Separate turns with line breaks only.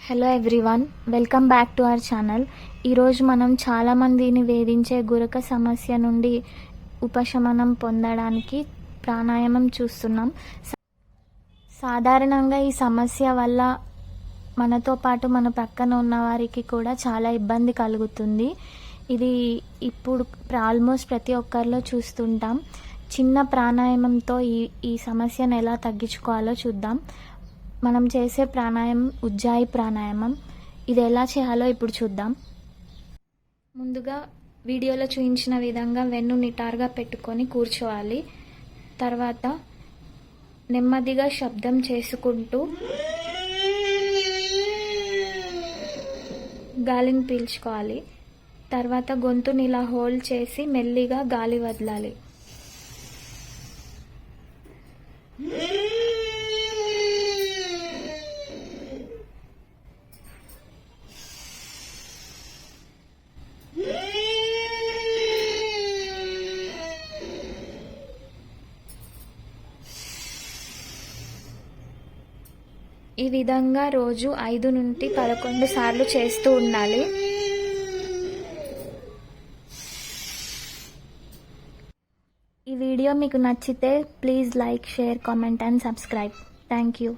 Hello everyone, welcome back to our channel. ఈరోజు మనం చాలామందిని వేధించే గురక సమస్య నుండి ఉపశమనం పొందడానికి ప్రాణాయామం చూస్తున్నాం. సాధారణంగా ఈ సమస్య వల్ల మనతో పాటు మన పక్కన ఉన్న వారికి కూడా చాలా ఇబ్బంది కలుగుతుంది. ఇది ఇప్పుడు ఆల్మోస్ట్ ప్రతి ఒక్కరిలో చూస్తుంటాం. చిన్న ప్రాణాయామంతో ఈ సమస్యను ఎలా తగ్గించుకోవాలో చూద్దాం. మనం చేసే ప్రాణాయామం ఉజ్జాయి ప్రాణాయామం. ఇది ఎలా చేయాలో ఇప్పుడు చూద్దాం. ముందుగా వీడియోలో చూపించిన విధంగా వెన్ను నిటారుగా పెట్టుకొని కూర్చోవాలి. తర్వాత నెమ్మదిగా శబ్దం చేసుకుంటూ గాలిని పీల్చుకోవాలి. తర్వాత గొంతుని ఇలా హోల్డ్ చేసి మెల్లిగా గాలి వదలాలి. ఈ విధంగా రోజు 5 నుండి 11 సార్లు చేస్తూ ఉండాలి. ఈ వీడియో మీకు నచ్చితే please like, share, comment and subscribe. Thank you.